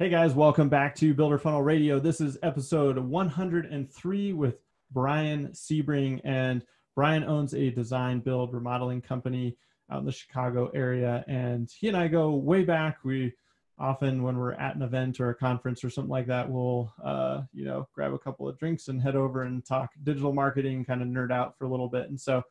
Hey guys, welcome back to Builder Funnel Radio. This is episode 103 with Bryan Sebring, and Bryan owns a design build remodeling company out in the Chicago area, and he and I go way back. We often, when we're at an event or a conference or something like that, we'll grab a couple of drinks and head over and talk digital marketing, kind of nerd out for a little bit. And so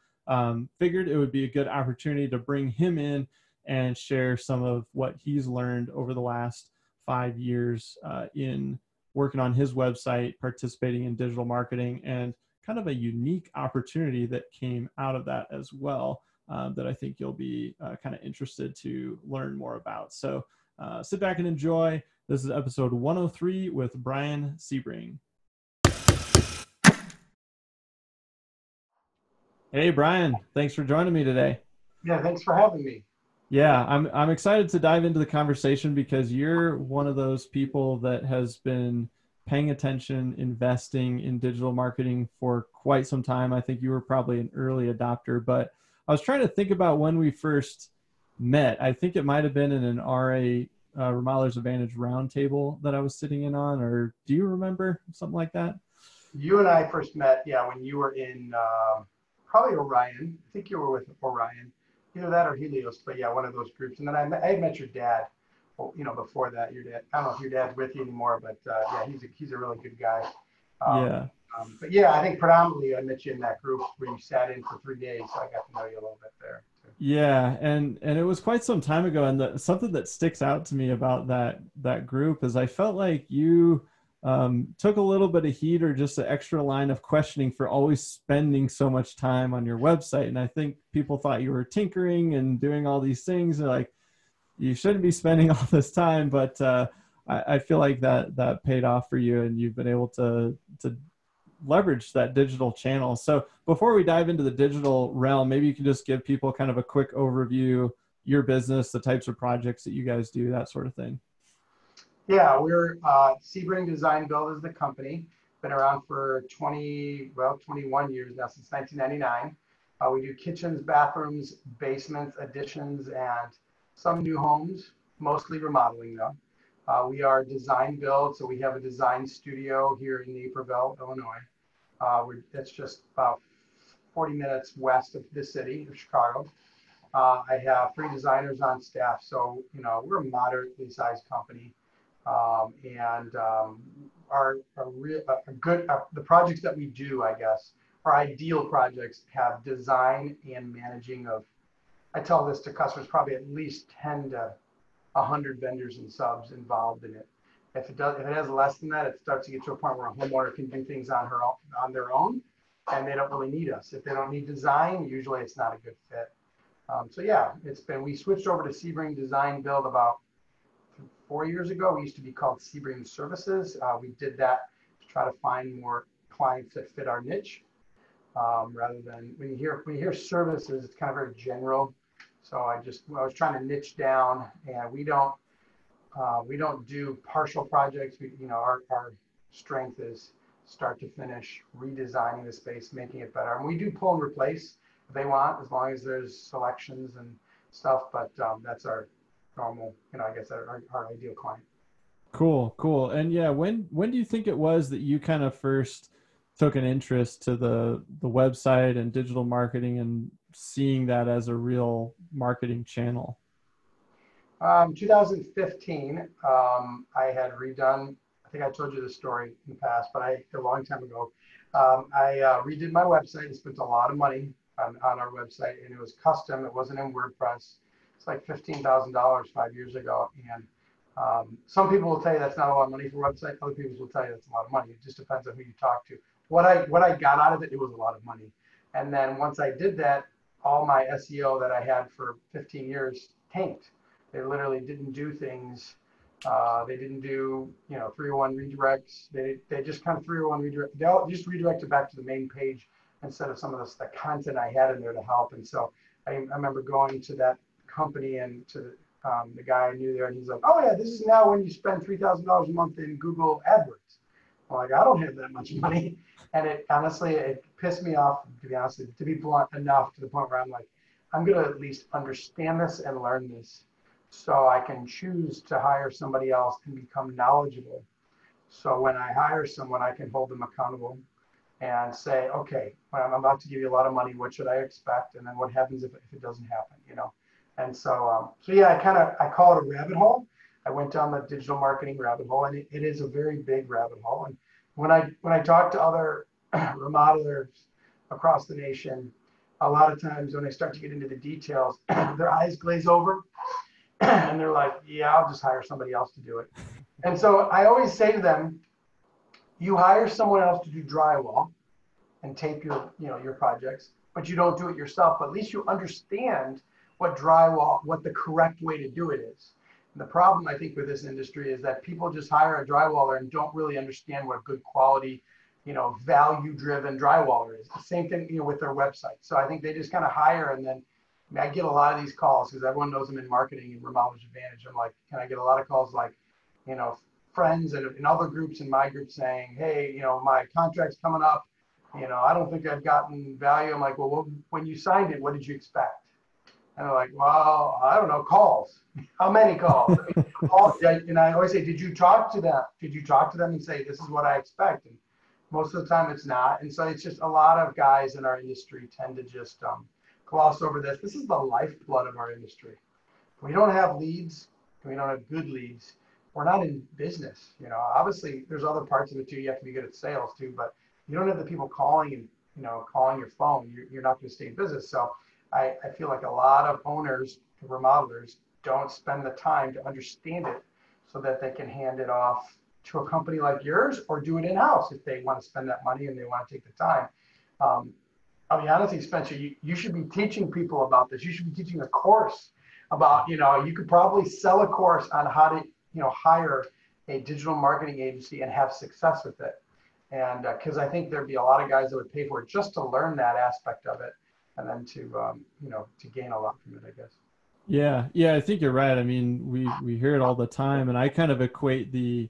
figured it would be a good opportunity to bring him in and share some of what he's learned over the last 5 years in working on his website, participating in digital marketing, and kind of a unique opportunity that came out of that as well that I think you'll be kind of interested to learn more about. So sit back and enjoy. This is episode 103 with Bryan Sebring. Hey, Bryan, thanks for joining me today. Yeah, thanks for having me. Yeah, I'm excited to dive into the conversation because you're one of those people that has been paying attention, investing in digital marketing for quite some time. I think you were probably an early adopter, but I was trying to think about when we first met. I think it might have been in an RA Remodelers Advantage roundtable that I was sitting in on, or do you remember something like that? You and I first met, yeah, when you were in probably Orion. I think you were with Orion, either that or Helios, but yeah, one of those groups. And then I had met your dad, well, before that, your dad. I don't know if your dad's with you anymore, but yeah, he's a really good guy. Um, Yeah. but yeah, I think predominantly I met you in that group where you sat in for 3 days, so I got to know you a little bit there too. Yeah, and it was quite some time ago, and something that sticks out to me about that group is I felt like you took a little bit of heat or just an extra line of questioning for always spending so much time on your website, and I think people thought you were tinkering and doing all these things. They're like, you shouldn't be spending all this time, but I feel like that paid off for you, and you've been able to leverage that digital channel. So before we dive into the digital realm, maybe you can just give people kind of a quick overview, your business, the types of projects that you guys do, that sort of thing. Yeah, we're Sebring Design Build is the company. Been around for 21 years now, since 1999. We do kitchens, bathrooms, basements, additions, and some new homes, mostly remodeling though. We are design build, so we have a design studio here in Naperville, Illinois. It's just about 40 minutes west of the city of Chicago. I have 3 designers on staff, so we're a moderately sized company. And the projects that we do, I guess, our ideal projects have design and managing of, I tell this to customers, probably at least 10 to 100 vendors and subs involved in it. If it has less than that, it starts to get to a point where a homeowner can do things on their own, and they don't really need us. If they don't need design, usually it's not a good fit. So yeah, we switched over to Sebring Design Build about 4 years ago. We used to be called Sebring Services. We did that to try to find more clients that fit our niche. Rather than when you hear services, it's kind of very general. So I was trying to niche down, and we don't do partial projects. Our strength is start to finish, redesigning the space, making it better. And we do pull and replace if they want, as long as there's selections and stuff. But that's our normal, I guess our ideal client. Cool. And yeah, when do you think it was that you kind of first took an interest to the website and digital marketing and seeing that as a real marketing channel? 2015, I had redone, I think I told you this story in the past, but a long time ago, I redid my website and spent a lot of money on our website, and it was custom. It wasn't in WordPress. It's like $15,000 5 years ago. And some people will tell you that's not a lot of money for a website. Other people will tell you that's a lot of money. It just depends on who you talk to. What I got out of it, it was a lot of money. And then once I did that, all my SEO that I had for 15 years tanked. They literally didn't do things. They didn't do 301 redirects. They just kind of 301 redirect. They all just redirected back to the main page instead of some of the content I had in there to help. And so I remember going to that company and to the guy I knew there, and he's like, "Oh yeah, this is now when you spend $3,000 a month in Google AdWords." I'm like, "I don't have that much money," and it honestly pissed me off, to be honest, to be blunt enough to the point where I'm like, I'm gonna at least understand this and learn this so I can choose to hire somebody else and become knowledgeable. So when I hire someone, I can hold them accountable and say, okay, when I'm about to give you a lot of money, what should I expect? And then what happens if it doesn't happen, you know? And so yeah, I call it a rabbit hole. I went down the digital marketing rabbit hole, and it is a very big rabbit hole. And when I talk to other remodelers across the nation, a lot of times when I start to get into the details, their eyes glaze over and they're like, yeah, I'll just hire somebody else to do it. And so I always say to them, you hire someone else to do drywall and tape your projects, but you don't do it yourself. But at least you understand what the correct way to do it is. And the problem I think with this industry is that people just hire a drywaller and don't really understand what good quality, value-driven drywaller is. The same thing, with their website. So I think they just kind of hire, and then I get a lot of these calls because everyone knows I'm in marketing and Remodelers Advantage. I'm like, can I get a lot of calls like, friends and in other groups in my group saying, hey, my contract's coming up. I don't think I've gotten value. I'm like, well, when you signed it, what did you expect? And they're like, well, I don't know, calls. How many calls? And I always say, did you talk to them? Did you talk to them and say, this is what I expect? And most of the time it's not. And so it's just a lot of guys in our industry tend to just gloss over this. This is the lifeblood of our industry. If we don't have leads, if we don't have good leads, we're not in business. Obviously there's other parts of it too. You have to be good at sales too, but you don't have the people calling and, calling your phone, you're not going to stay in business. So I feel like a lot of owners, remodelers, don't spend the time to understand it so that they can hand it off to a company like yours or do it in-house if they want to spend that money and they want to take the time. I'll be honest with you, Spencer, you should be teaching people about this. You should be teaching a course about, you could probably sell a course on how to, hire a digital marketing agency and have success with it. And because I think there'd be a lot of guys that would pay for it just to learn that aspect of it, and then to gain a lot from it, I guess. Yeah, I think you're right. I mean, we hear it all the time, and I kind of equate the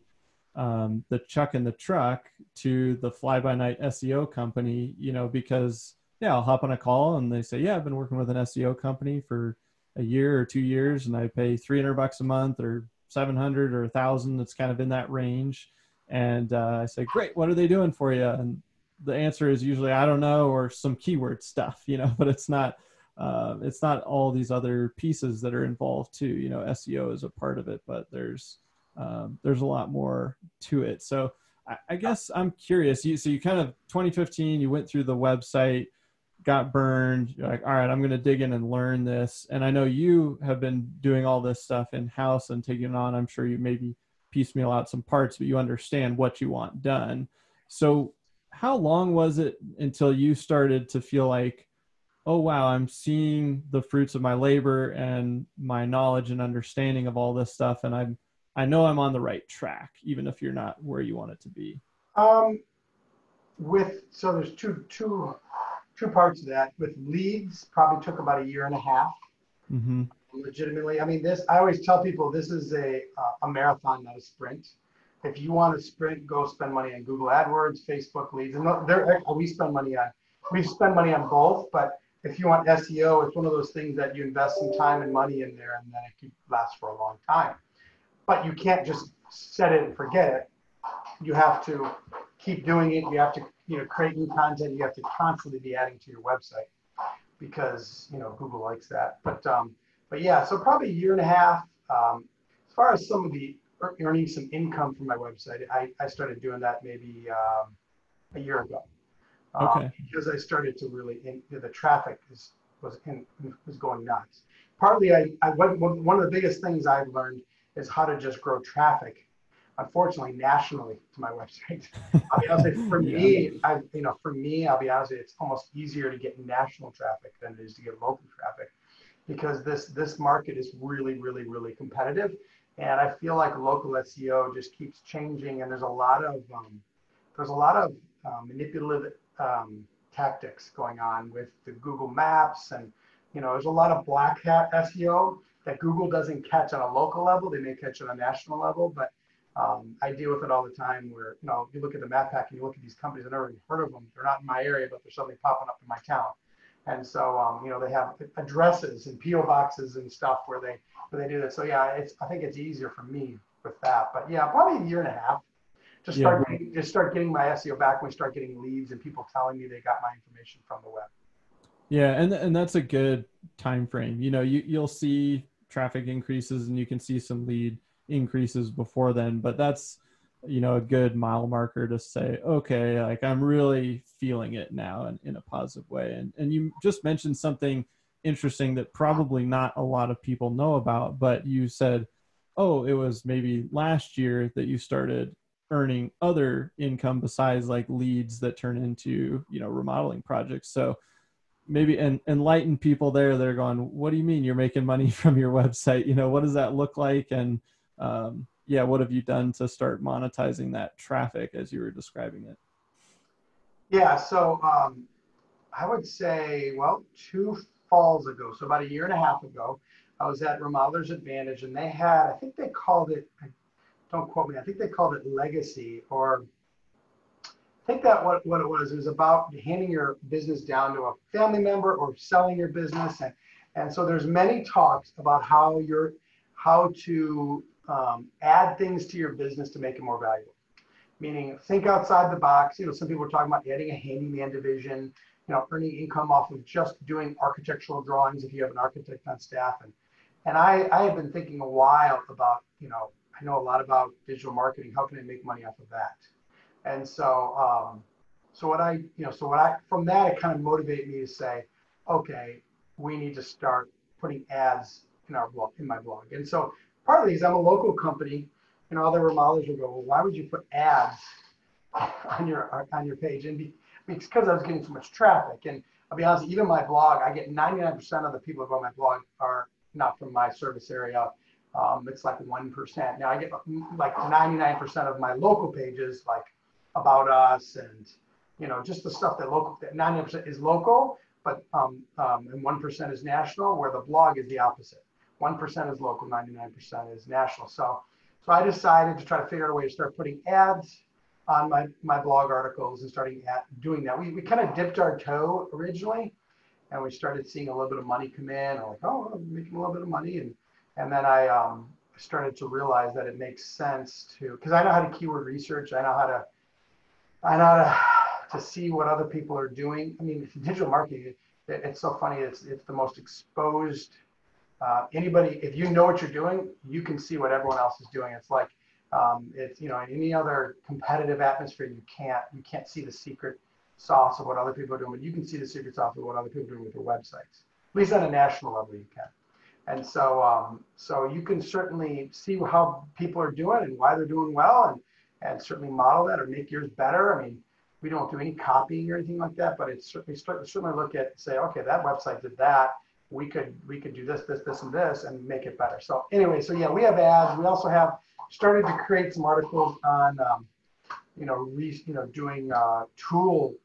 chuck in the truck to the fly-by-night SEO company, because I'll hop on a call and they say, yeah, I've been working with an SEO company for a year or 2 years, and I pay $300 a month or 700 or 1,000. It's kind of in that range. And I say, great, what are they doing for you? And the answer is usually, I don't know, or some keyword stuff, but it's not all these other pieces that are involved too. SEO is a part of it, but there's a lot more to it. So I guess I'm curious. So you kind of 2015, you went through the website, got burned. You're like, all right, I'm going to dig in and learn this. And I know you have been doing all this stuff in-house and taking it on. I'm sure you maybe piecemeal out some parts, but you understand what you want done. So how long was it until you started to feel like, oh, wow, I'm seeing the fruits of my labor and my knowledge and understanding of all this stuff. And I know I'm on the right track, even if you're not where you want it to be. So there's two parts of that. With leads, probably took about 1.5 years. Mm-hmm. Legitimately, I mean, I always tell people this is a marathon, not a sprint. If you want to sprint, go spend money on Google AdWords, Facebook leads, and we spend money on both. But if you want SEO, it's one of those things that you invest some time and money in there, and then it can last for a long time. But you can't just set it and forget it. You have to keep doing it. You have to, create new content. You have to constantly be adding to your website because, Google likes that. But yeah, so probably 1.5 years. As far as some of the earning some income from my website, I started doing that maybe a year ago. Okay. Because I started to really, the traffic was going nuts. Partly, one of the biggest things I've learned is how to just grow traffic, unfortunately, nationally to my website. I'll be honest, for me, I'll be honest, it's almost easier to get national traffic than it is to get local traffic, because this market is really, really, really competitive. And I feel like local SEO just keeps changing, and there's a lot of manipulative tactics going on with the Google Maps, and there's a lot of black hat SEO that Google doesn't catch on a local level. They may catch it on a national level, but I deal with it all the time where, you look at the map pack and you look at these companies, I've never even heard of them. They're not in my area, but they're suddenly popping up in my town. And so, they have addresses and PO boxes and stuff where they do that. So yeah, I think it's easier for me with that. But yeah, probably a year and a half to Yeah. start getting my SEO back when we start getting leads and people telling me they got my information from the web. Yeah, and that's a good time frame. You'll see traffic increases and you can see some lead increases before then, but that's a good mile marker to say, okay, like I'm really feeling it now in a positive way. And you just mentioned something interesting that probably not a lot of people know about, but you said, oh, it was maybe last year that you started earning other income besides like leads that turn into remodeling projects. So maybe enlighten people there. They're going, what do you mean you're making money from your website? What does that look like? And yeah, what have you done to start monetizing that traffic as you were describing it? Yeah, so I would say, well, 2 falls ago, so about a year and a half ago, I was at Remodelers Advantage, and they had, I think they called it, don't quote me, I think they called it Legacy, or I think that what it was about handing your business down to a family member or selling your business. And so there's many talks about how to add things to your business to make it more valuable. Meaning think outside the box. Some people are talking about adding a handyman division, earning income off of just doing architectural drawings if you have an architect on staff. And I have been thinking a while about, I know a lot about digital marketing. How can I make money off of that? And from that, it kind of motivated me to say, okay, we need to start putting ads in my blog. And so part of these, I'm a local company, other remodelers will go, well, why would you put ads on your page? And because I was getting so much traffic. And I'll be honest, even my blog, I get 99% of the people who go on my blog are not from my service area. It's like 1%. Now I get like 99% of my local pages, like about us and just the stuff that 90% is local, but and 1% is national, where the blog is the opposite. 1% is local, 99% is national. So I decided to try to figure out a way to start putting ads on my blog articles and starting doing that. We kind of dipped our toe originally, and we started seeing a little bit of money come in. I'm like, oh, I'm making a little bit of money, and then I started to realize that it makes sense because I know how to keyword research. I know how to see what other people are doing. I mean, digital marketing, it's so funny. It's the most exposed. Anybody, if you know what you're doing, you can see what everyone else is doing. It's like, in any other competitive atmosphere, you can't see the secret sauce of what other people are doing, but you can see the secret sauce of what other people are doing with their websites. At least at a national level, you can. And so you can certainly see how people are doing and why they're doing well, and certainly model that or make yours better. I mean, we don't do any copying or anything like that, but it's certainly look at, say, okay, that website did that. We could do this, and make it better. So anyway, so yeah, we have ads. We also have started to create some articles on, doing tool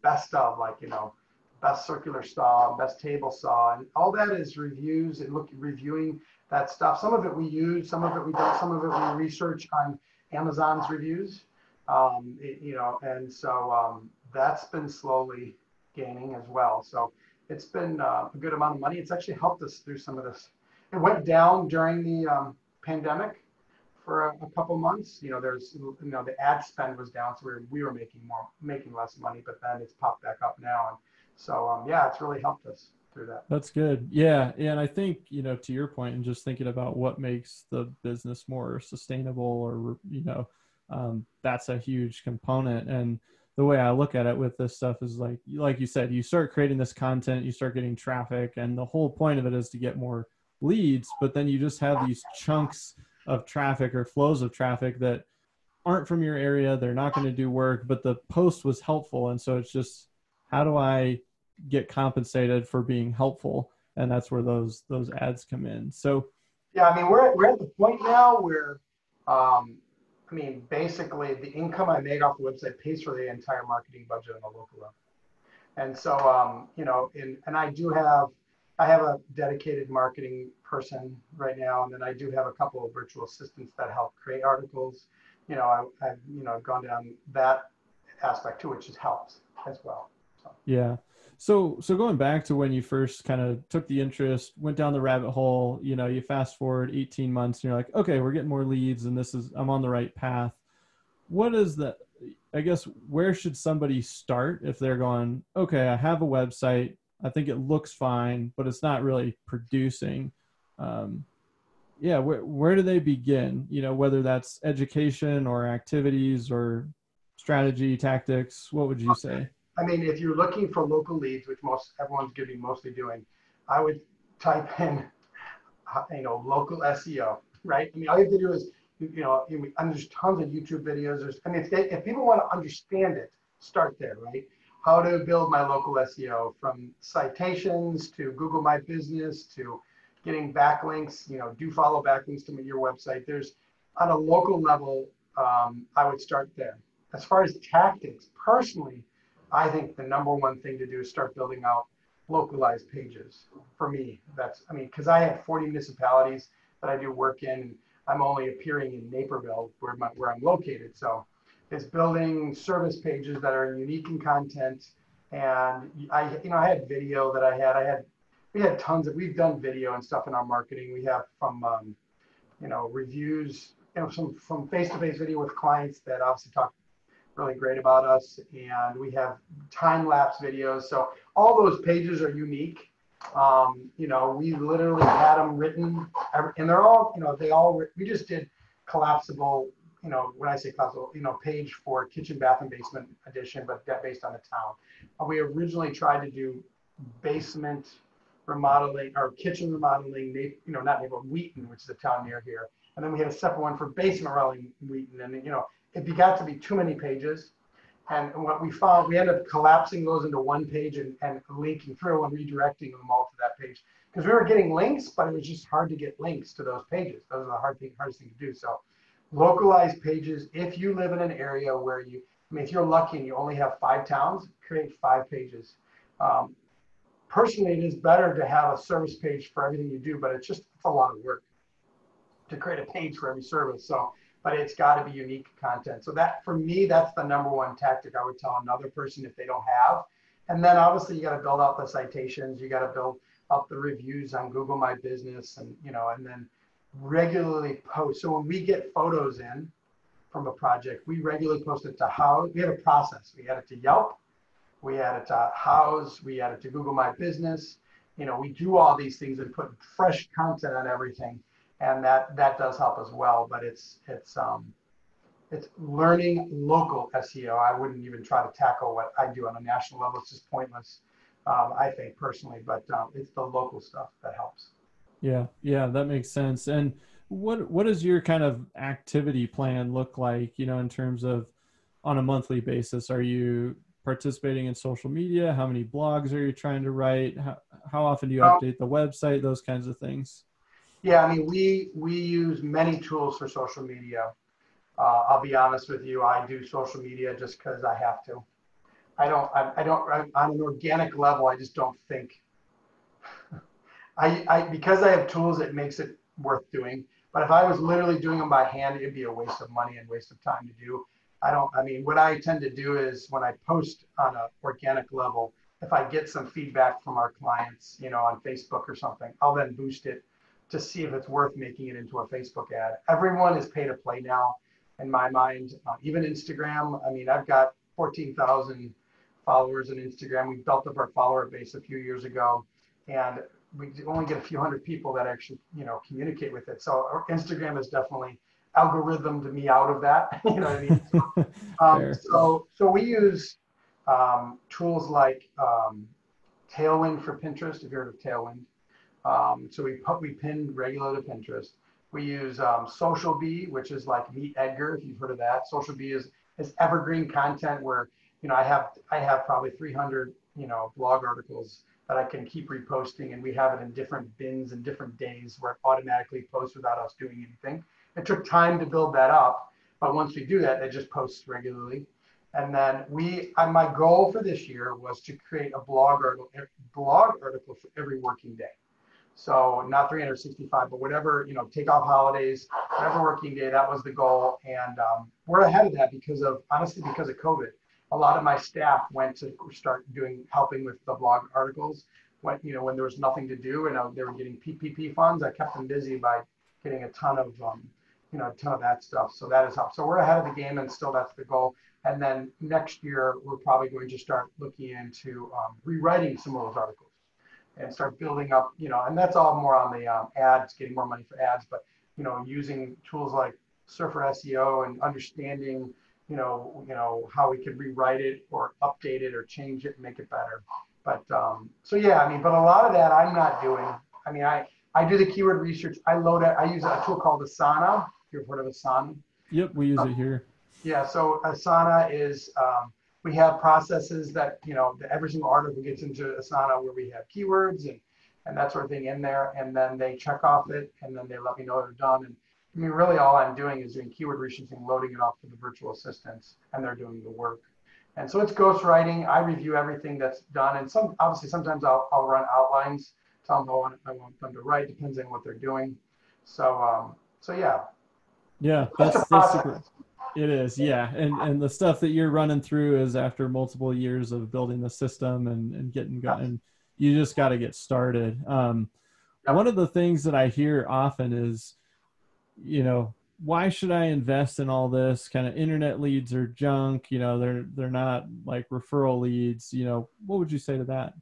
best of, like, best circular saw, best table saw, and all that is reviews and reviewing that stuff. Some of it we use, some of it we don't, some of it we research on Amazon's reviews, and so that's been slowly gaining as well. So it's been a good amount of money. It's actually helped us through some of this. It went down during the pandemic for a couple months. The ad spend was down, so we were making less money, but then it's popped back up now. And so yeah, it's really helped us through that. That's good. Yeah. And I think, to your point, and just thinking about what makes the business more sustainable, or, that's a huge component. And the way I look at it with this stuff is like you said, you start creating this content, you start getting traffic, and the whole point of it is to get more leads. But then you just have these chunks of traffic or flows of traffic that aren't from your area. They're not going to do work, but the post was helpful. And so it's just, how do I get compensated for being helpful? And that's where those ads come in. So yeah, I mean, we're at the point now where basically the income I make off the website pays for the entire marketing budget on the local level. And so and I have a dedicated marketing person right now, and then I do have a couple of virtual assistants that help create articles. I've gone down that aspect too, which has helped as well. So. Yeah. So going back to when you first kind of took the interest, went down the rabbit hole, you fast forward 18 months and you're like, okay, we're getting more leads and I'm on the right path. What is the, I guess, where should somebody start if they're going, okay, I have a website, I think it looks fine, but it's not really producing. Yeah, where do they begin? Whether that's education or activities or strategy, tactics, what would you say? I mean, if you're looking for local leads, which everyone's going to be mostly doing, I would type in, local SEO, right? I mean, all you have to do is, and there's tons of YouTube videos. If people want to understand it, start there, right? How to build my local SEO, from citations to Google My Business to getting backlinks, do follow backlinks to your website. There's, on a local level, I would start there. As far as tactics, personally, I think the number one thing to do is start building out localized pages. For me, because I have 40 municipalities that I do work in. I'm only appearing in Naperville, where I'm located. So it's building service pages that are unique in content. And I had video that we've done video and stuff in our marketing. We have from, reviews, from face-to-face video with clients that obviously talk really great about us, and we have time-lapse videos. So all those pages are unique. We literally had them written, and they're all, we just did collapsible, when I say collapsible, page for kitchen, bath, and basement edition, but based on the town. We originally tried to do basement remodeling or kitchen remodeling, not Naperville, Wheaton, which is a town near here. And then we had a separate one for basement remodeling, Wheaton, and it got to be too many pages. And what we found, we ended up collapsing those into one page and linking through and redirecting them all to that page. Because we were getting links, but it was just hard to get links to those pages. Those are the hardest thing to do. So localized pages, if you live in an area where if you're lucky and you only have 5 towns, create 5 pages. Personally, it is better to have a service page for everything you do, but it's a lot of work to create a page for every service. But it's got to be unique content. So that, for me, that's the number one tactic I would tell another person if they don't have. And then obviously you got to build out the citations. You got to build up the reviews on Google My Business, and then regularly post. So when we get photos in from a project, we regularly post it to Houzz. We have a process. We add it to Yelp. We add it to Houzz. We add it to Google My Business. We do all these things and put fresh content on everything. And that does help as well, but it's learning local SEO. I wouldn't even try to tackle what I do on a national level. It's just pointless, I think personally. But it's the local stuff that helps. Yeah, that makes sense. And what does your kind of activity plan look like? In terms of on a monthly basis, are you participating in social media? How many blogs are you trying to write? How often do you update the website? Those kinds of things. Yeah, I mean, we use many tools for social media. I'll be honest with you, I do social media just because I have to. On an organic level, I just don't think. Because I have tools, it makes it worth doing. But if I was literally doing them by hand, it'd be a waste of money and waste of time to do. What I tend to do is when I post on an organic level, if I get some feedback from our clients, on Facebook or something, I'll then boost it to see if it's worth making it into a Facebook ad. Everyone is pay to play now, in my mind. Even Instagram. I've got 14,000 followers on Instagram. We built up our follower base a few years ago, and we only get a few hundred people that actually, communicate with it. So Instagram is definitely algorithmed me out of that. You know what I mean? So we use tools like Tailwind for Pinterest. If you've heard of Tailwind. So we pin regular to Pinterest. We use Social Bee, which is like Meet Edgar, if you've heard of that. Social Bee is evergreen content where I have probably 300 blog articles that I can keep reposting, and we have it in different bins and different days where it automatically posts without us doing anything. It took time to build that up, but once we do that, it just posts regularly. And then my goal for this year was to create a blog article for every working day. So not 365, but whatever, take off holidays, whatever working day, that was the goal. And we're ahead of that because of COVID. a lot of my staff went to start helping with the blog articles when, when there was nothing to do and they were getting PPP funds. I kept them busy by getting a ton of, a ton of that stuff. So that has helped. So we're ahead of the game, and still that's the goal. And then next year, we're probably going to start looking into rewriting some of those articles and start building up, and that's all more on the ads, getting more money for ads, but, using tools like Surfer SEO and understanding, how we could rewrite it or update it or change it and make it better. But so yeah, I mean, but a lot of that I'm not doing. I mean, I do the keyword research. I use a tool called Asana. You've heard of Asana? Yep, we use it here. Yeah, so Asana is, we have processes that, every single article gets into Asana where we have keywords and that sort of thing in there, and then they check off it, and then they let me know they're done. And I mean, really all I'm doing is doing keyword research and loading it off to the virtual assistants, and they're doing the work. And so it's ghostwriting. I review everything that's done, and obviously sometimes I'll run outlines, tell them how I want them to write, depends on what they're doing. So yeah. Yeah, that's super. It is, yeah. And the stuff that you're running through is after multiple years of building the system and getting going. And you just got to get started. One of the things that I hear often is, why should I invest in all this? Kind of internet leads are junk. They're not like referral leads. What would you say to that?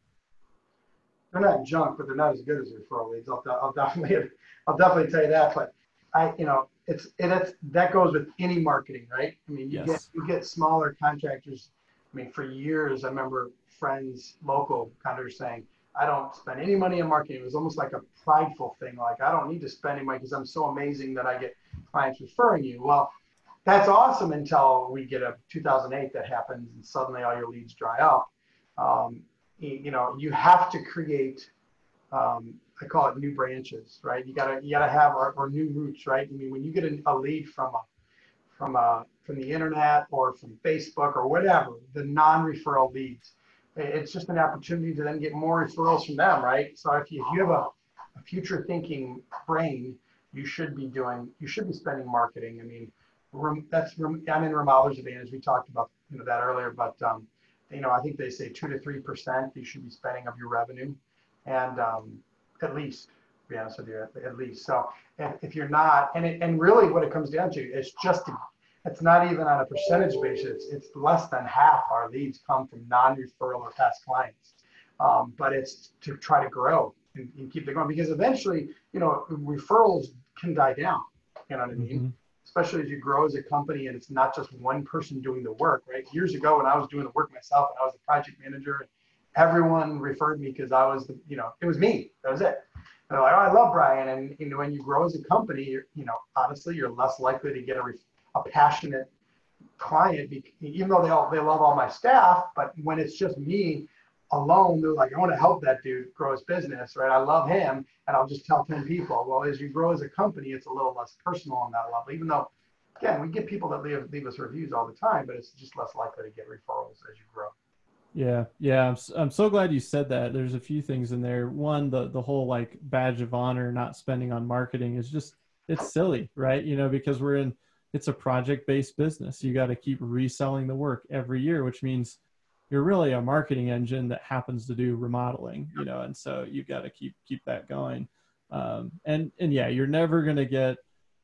They're not junk, but they're not as good as referral leads. I'll definitely tell you that. But that goes with any marketing, right? I mean, you get smaller contractors. I mean, for years, I remember friends, local contractors saying, I don't spend any money on marketing. It was almost like a prideful thing. Like, I don't need to spend any money because I'm so amazing that I get clients referring you. Well, that's awesome until we get a 2008 that happens and suddenly all your leads dry up. You have to create, I call it new branches, right? You gotta have our new roots, right? I mean, when you get a lead from the internet or from Facebook or whatever, the non-referral leads, it's just an opportunity to then get more referrals from them, right? So if you have a future thinking brain, you should be spending marketing. I mean, I'm in Remodeler's Advantage. We talked about that earlier, but I think they say 2 to 3% you should be spending of your revenue, and at least, to be honest with you, at least. So if you're not, and really what it comes down to is it's not even on a percentage basis. It's less than half our leads come from non-referral or past clients. But it's to try to grow and keep it going, because eventually, referrals can die down. You know what I mean? Mm-hmm. Especially as you grow as a company and it's not just one person doing the work, right? Years ago when I was doing the work myself and I was a project manager, everyone referred me because I was it was me. That was it. And they're like, oh, I love Bryan. And when you grow as a company, honestly, you're less likely to get a passionate client, even though they love all my staff. But when it's just me alone, they're like, I want to help that dude grow his business, right? I love him, and I'll just tell 10 people. Well, as you grow as a company, it's a little less personal on that level, even though, again, we get people that leave us reviews all the time, but it's just less likely to get referrals as you grow. Yeah. I'm so glad you said that. There's a few things in there. One, the whole like badge of honor, not spending on marketing is just, it's silly, right? Because it's a project-based business. You got to keep reselling the work every year, which means you're really a marketing engine that happens to do remodeling, and so you've got to keep that going. And yeah, you're never going to get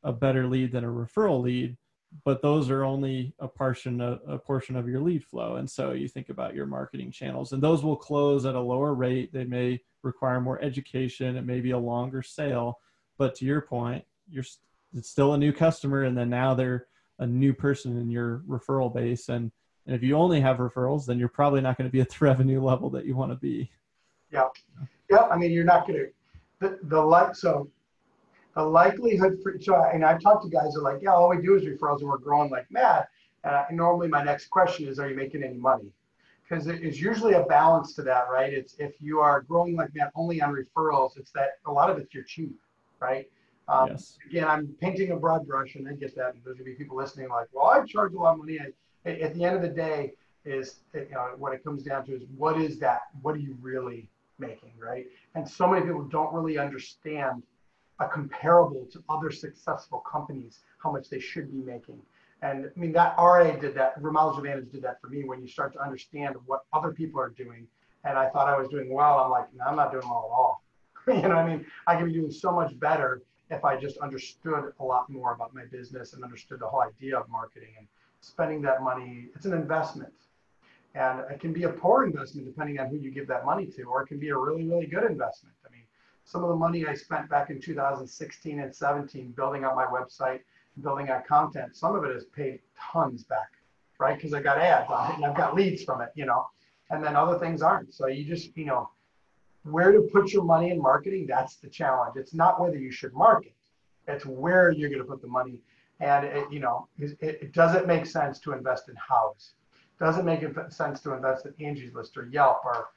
a better lead than a referral lead, but those are only a portion of your lead flow. And so you think about your marketing channels, and those will close at a lower rate. They may require more education. It may be a longer sale, but to your point, it's still a new customer. And then now they're a new person in your referral base. And if you only have referrals, then you're probably not going to be at the revenue level that you want to be. Yeah. I mean, you're not going to, the likelihood and I've talked to guys who are like, yeah, all we do is referrals and we're growing like mad. And normally my next question is, are you making any money? Because it's usually a balance to that, right? It's if you are growing like mad only on referrals, it's that a lot of it's you're cheap, right? Yes. Again, I'm painting a broad brush, and I get that. And there's going to be people listening like, well, I charge a lot of money. At the end of the day, what it comes down to is what are you really making, right? And so many people don't really understand a comparable to other successful companies, how much they should be making. And I mean, that RA did that, Remodelers Advantage did that for me. When you start to understand what other people are doing, and I thought I was doing well, I'm like, no, I'm not doing well at all. You know what I mean? I could be doing so much better if I just understood a lot more about my business and understood the whole idea of marketing and spending that money. It's an investment. And it can be a poor investment depending on who you give that money to, or it can be a really, really good investment. I mean, some of the money I spent back in 2016 and 17 building up my website, building out content, some of it has paid tons back, right? Because I got ads on it and I've got leads from it, and then other things aren't. So you just, where to put your money in marketing, that's the challenge. It's not whether you should market, it's where you're going to put the money. And it doesn't make sense to invest in House. Doesn't make sense to invest in Angie's List or Yelp or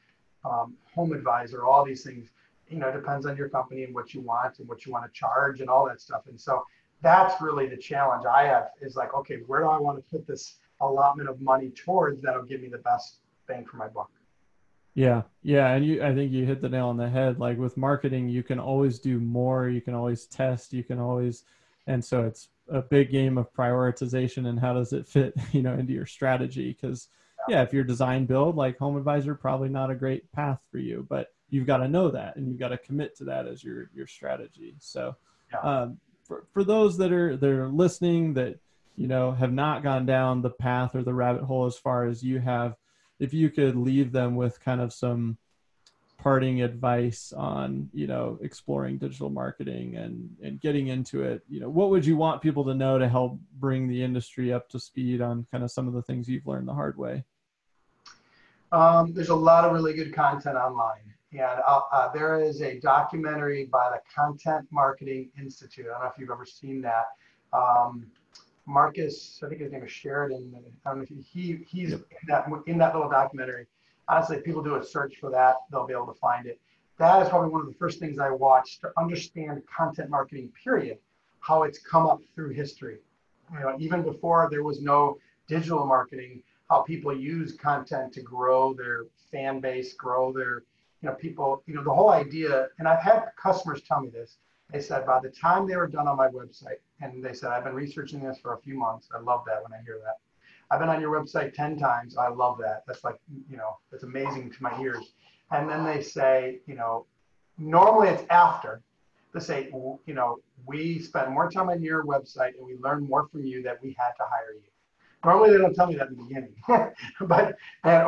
Home Advisor, all these things. It depends on your company and what you want and what you want to charge and all that stuff. And so that's really the challenge I have, is like, okay, where do I want to put this allotment of money towards that'll give me the best bang for my buck? Yeah. And I think you hit the nail on the head. Like with marketing, you can always do more. You can always test. And so it's a big game of prioritization and how does it fit, into your strategy. Because if you're design build, like Home Advisor, probably not a great path for you, but you've got to know that and you've got to commit to that as your strategy. So for those that are listening that, have not gone down the path or the rabbit hole as far as you have, if you could leave them with kind of some parting advice on, exploring digital marketing and getting into it, what would you want people to know to help bring the industry up to speed on kind of some of the things you've learned the hard way? There's a lot of really good content online. And there is a documentary by the Content Marketing Institute. I don't know if you've ever seen that. Marcus, I think his name is Sheridan. I don't know if he's in that little documentary. Honestly, if people do a search for that, they'll be able to find it. That is probably one of the first things I watched to understand content marketing, period, how it's come up through history. Even before there was no digital marketing, how people use content to grow their fan base, grow their, people, the whole idea. And I've had customers tell me this. They said by the time they were done on my website, and they said, I've been researching this for a few months. I love that when I hear that. I've been on your website 10 times. I love that. That's like, it's amazing to my ears. And then they say, normally it's after. They say, we spent more time on your website and we learned more from you that we had to hire you. Normally they don't tell me that in the beginning, I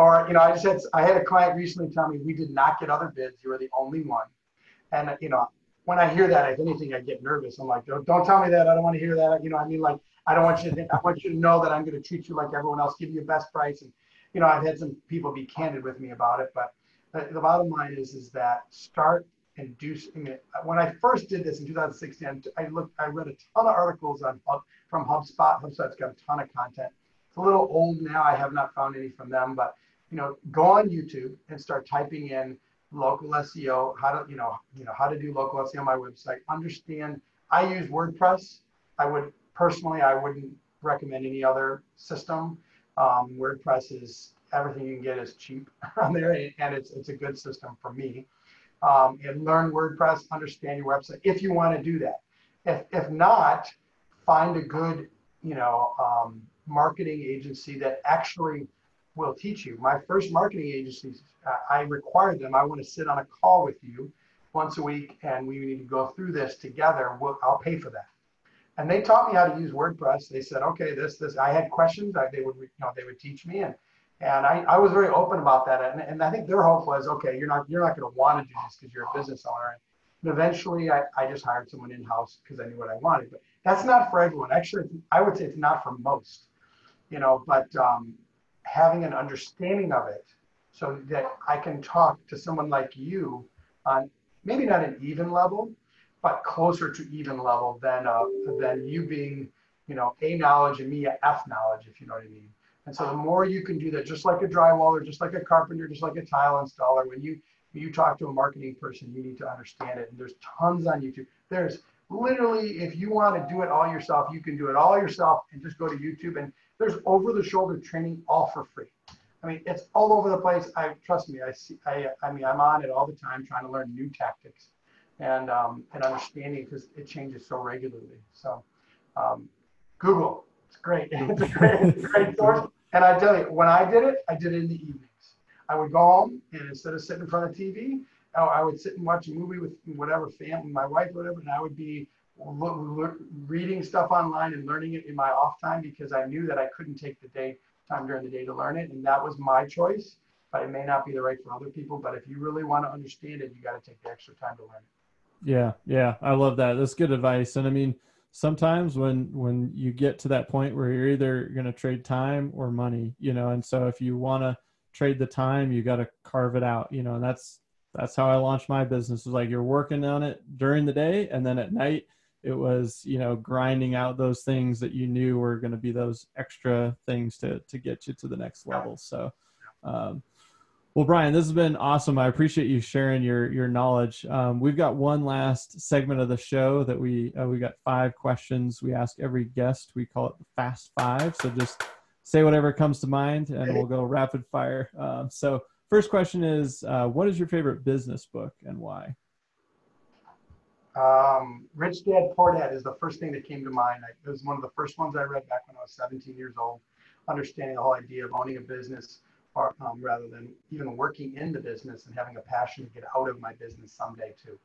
had a client recently tell me, we did not get other bids. You were the only one. And, when I hear that, if anything, I get nervous. I'm like, don't tell me that. I don't want to hear that. I don't want you to think, I want you to know that I'm going to treat you like everyone else, give you the best price. And, I've had some people be candid with me about it, but the bottom line is that start and do. When I first did this in 2016, I read a ton of articles from HubSpot. HubSpot's got a ton of content. It's a little old now. I have not found any from them, but, go on YouTube and start typing in local SEO, how to do local SEO on my website. Understand, I use WordPress. I wouldn't recommend any other system. WordPress is, everything you can get is cheap on there, and it's a good system for me. And learn WordPress, understand your website if you want to do that. If not, find a good, marketing agency that actually will teach you. My first marketing agencies, I required them. I want to sit on a call with you once a week, and we need to go through this together. I'll pay for that. And they taught me how to use WordPress. They said, okay, this. I had questions. They would teach me, and I was very open about that. And I think their hope was, okay, you're not going to want to do this because you're a business owner. And eventually, I just hired someone in-house because I knew what I wanted. But that's not for everyone. Actually, I would say it's not for most. But having an understanding of it so that I can talk to someone like you on maybe not an even level, but closer to even level than you being, A knowledge and me F knowledge, if you know what I mean. And so the more you can do that, just like a drywaller, just like a carpenter, just like a tile installer, when you talk to a marketing person, you need to understand it. And there's tons on YouTube. There's literally, if you want to do it all yourself, you can do it all yourself and just go to YouTube, and there's over-the-shoulder training all for free. I mean, it's all over the place. Trust me, I'm on it all the time trying to learn new tactics and understanding, because it changes so regularly. So Google, It's great. It's a great source. And I tell you, when I did it in the evenings. I would go home and instead of sitting in front of TV, I would sit and watch a movie with whatever family, my wife, whatever, and I would be reading stuff online and learning it in my off time because I knew that I couldn't take the time during the day to learn it. And that was my choice, but it may not be the right for other people. But if you really want to understand it, you got to take the extra time to learn it. Yeah. Yeah. I love that. That's good advice. And I mean, sometimes when you get to that point where you're either going to trade time or money, and so if you want to trade the time, you got to carve it out, and that's how I launched my business. Was like, you're working on it during the day, and then at night it was, grinding out those things that you knew were going to be those extra things to get you to the next level. So, well, Bryan, this has been awesome. I appreciate you sharing your knowledge. We've got one last segment of the show that we got 5 questions we ask every guest. We call it the Fast 5. So just say whatever comes to mind, and we'll go rapid fire. So first question is, what is your favorite business book and why? Rich Dad Poor Dad is the first thing that came to mind. It was one of the first ones I read back when I was 17 years old, understanding the whole idea of owning a business, or rather than even working in the business and having a passion to get out of my business someday too.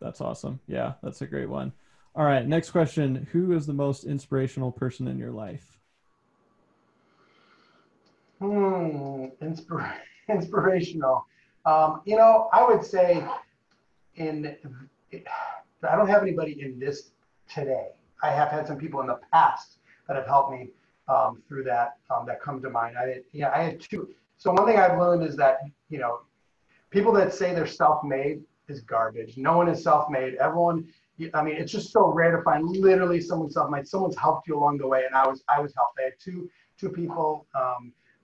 That's awesome. Yeah, that's a great one. All right, next question. Who is the most inspirational person in your life? Inspirational. I would say I don't have anybody in this today. I have had some people in the past that have helped me through that come to mind. I had 2. So one thing I've learned is that, people that say they're self-made is garbage. No one is self-made. Everyone, it's just so rare to find literally someone self-made. Someone's helped you along the way, and I was helped. I had two people,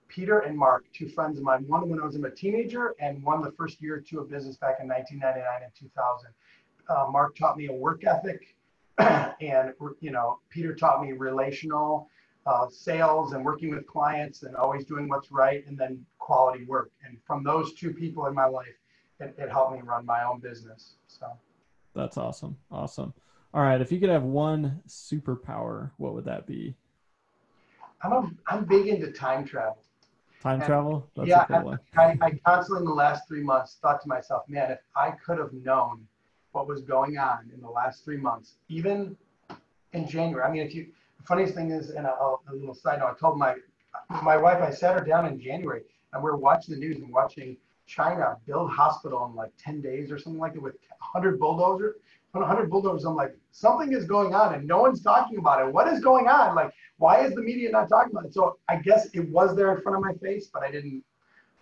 Peter and Mark, 2 friends of mine. One when I was a teenager, and one the first year or 2 of business back in 1999 and 2000. Mark taught me a work ethic, and Peter taught me relational sales and working with clients and always doing what's right, and then quality work. And from those 2 people in my life, it helped me run my own business. So that's awesome. Awesome. All right, if you could have one superpower, what would that be? I'm big into time travel. Time travel? That's a cool one. I constantly in the last 3 months thought to myself, man, if I could have known what was going on in the last 3 months, even in January. The funniest thing is, and a little side note, I told my wife, I sat her down in January, and we were watching the news and watching China build hospital in like 10 days or something like that with 100 bulldozers. I'm like, something is going on and no one's talking about it. What is going on? Like, why is the media not talking about it? So I guess it was there in front of my face, but I didn't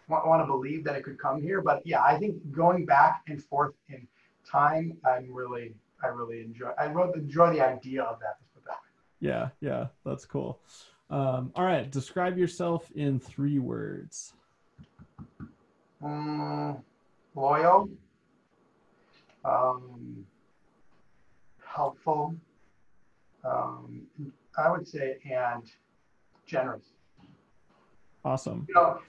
want to believe that it could come here. But yeah, I think going back and forth in time, I really enjoy. I really enjoy the idea of that. Let's put that way. Yeah, that's cool. All right, describe yourself in 3 words. Loyal, helpful, I would say, and generous. Awesome.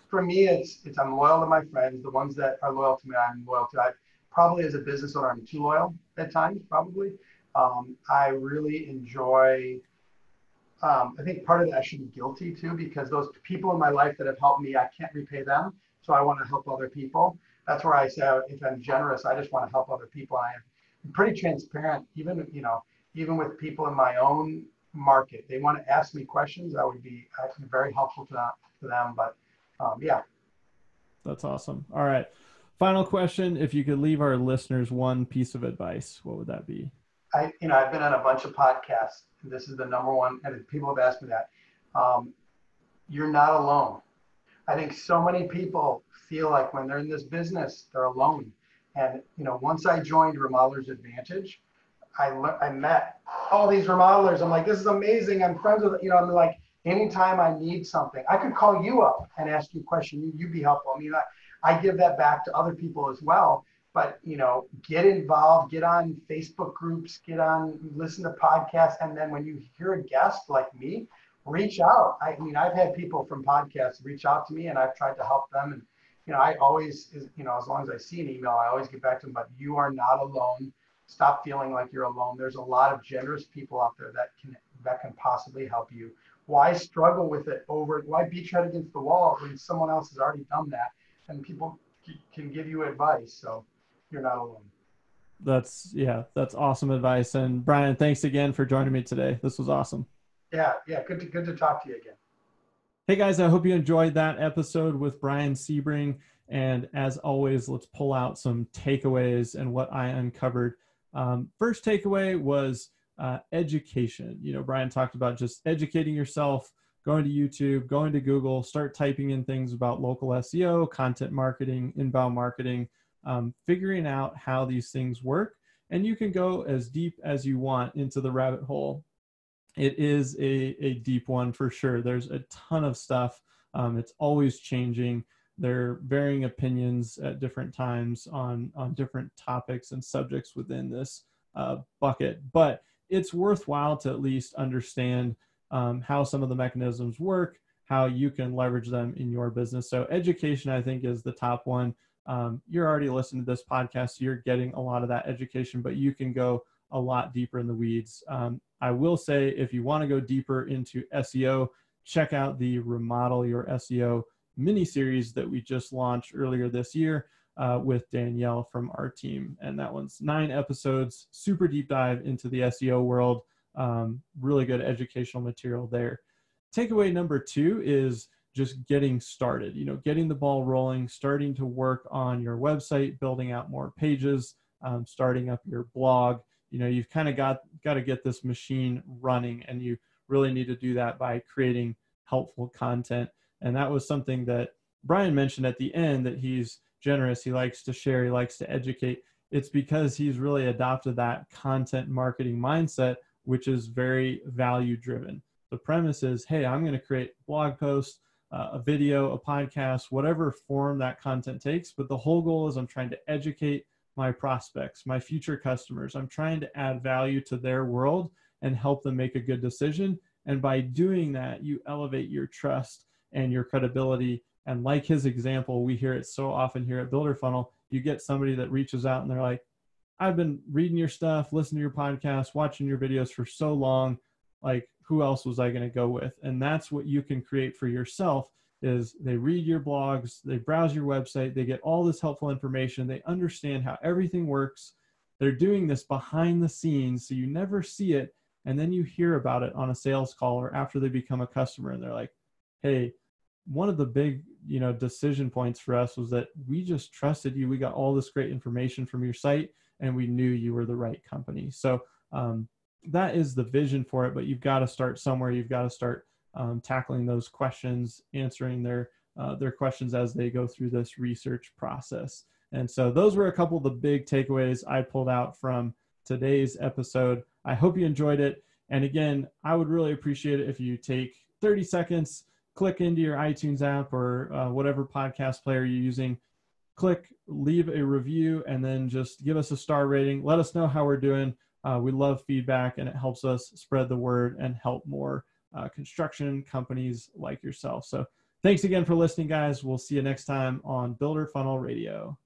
For me, it's I'm loyal to my friends. The ones that are loyal to me, I'm loyal to. I probably, as a business owner, I'm too loyal at times, probably. I really enjoy, I think part of that I should be guilty too, because those people in my life that have helped me, I can't repay them. So I want to help other people. That's where I say, if I'm generous, I just want to help other people. I'm pretty transparent, even with people in my own market. They want to ask me questions. I'd be very helpful to them. But yeah. That's awesome. All right. Final question. If you could leave our listeners one piece of advice, what would that be? I've been on a bunch of podcasts. And this is the number one, and people have asked me that. You're not alone. I think so many people feel like when they're in this business, they're alone. And once I joined Remodelers Advantage, I met all these remodelers. I'm like, this is amazing. I'm friends with, I'm like, anytime I need something, I could call you up and ask you a question. You'd be helpful. I give that back to other people as well. But, get involved, get on Facebook groups, listen to podcasts. And then when you hear a guest like me, reach out. I've had people from podcasts reach out to me, and I've tried to help them. And, I always, as long as I see an email, I always get back to them, but you are not alone. Stop feeling like you're alone. There's a lot of generous people out there that can possibly help you why struggle with it over, why beat your head against the wall when someone else has already done that and people can give you advice. So, you know, That's awesome advice. And Bryan, thanks again for joining me today. This was awesome. yeah, good to talk to you again. Hey guys, I hope you enjoyed that episode with Bryan Sebring. And as always, let's pull out some takeaways and what I uncovered. First takeaway was education. You know, Bryan talked about just educating yourself, going to YouTube, going to Google, start typing in things about local SEO, content marketing, inbound marketing, figuring out how these things work. And you can go as deep as you want into the rabbit hole. It is a deep one for sure. There's a ton of stuff. It's always changing. There are varying opinions at different times on different topics and subjects within this bucket. But it's worthwhile to at least understand how some of the mechanisms work, how you can leverage them in your business. So education, I think, is the top one. You're already listening to this podcast, so you're getting a lot of that education, but you can go a lot deeper in the weeds. I will say, if you want to go deeper into SEO, check out the Remodel Your SEO mini series that we just launched earlier this year with Danielle from our team. And that one's 9 episodes, super deep dive into the SEO world. Really good educational material there. Takeaway number 2 is just getting started, you know, getting the ball rolling, starting to work on your website, building out more pages, starting up your blog. You know, you've kind of got to get this machine running, and you really need to do that by creating helpful content. And that was something that Bryan mentioned at the end, that he's generous. He likes to share. He likes to educate. It's because he's really adopted that content marketing mindset, which is very value driven. The premise is, hey, I'm going to create a blog post, a video, a podcast, whatever form that content takes. But the whole goal is I'm trying to educate my prospects, my future customers. I'm trying to add value to their world and help them make a good decision. And by doing that, you elevate your trust and your credibility. And like his example, we hear it so often here at Builder Funnel. You get somebody that reaches out and they're like, I've been reading your stuff, listening to your podcast, watching your videos for so long. Like, who else was I going to go with? And that's what you can create for yourself. Is they read your blogs, they browse your website, they get all this helpful information, they understand how everything works. They're doing this behind the scenes, so you never see it, and then you hear about it on a sales call or after they become a customer, and they're like, hey, one of the big, you know, decision points for us was that we just trusted you. We got all this great information from your site, and we knew you were the right company. So that is the vision for it, but you've got to start somewhere. You've got to start tackling those questions, answering their questions as they go through this research process. And so those were a couple of the big takeaways I pulled out from today's episode. I hope you enjoyed it. And again, I would really appreciate it if you take 30 seconds, click into your iTunes app or whatever podcast player you're using, click, leave a review, and then just give us a star rating. Let us know how we're doing. We love feedback, and it helps us spread the word and help more construction companies like yourself. So thanks again for listening, guys. We'll see you next time on Builder Funnel Radio.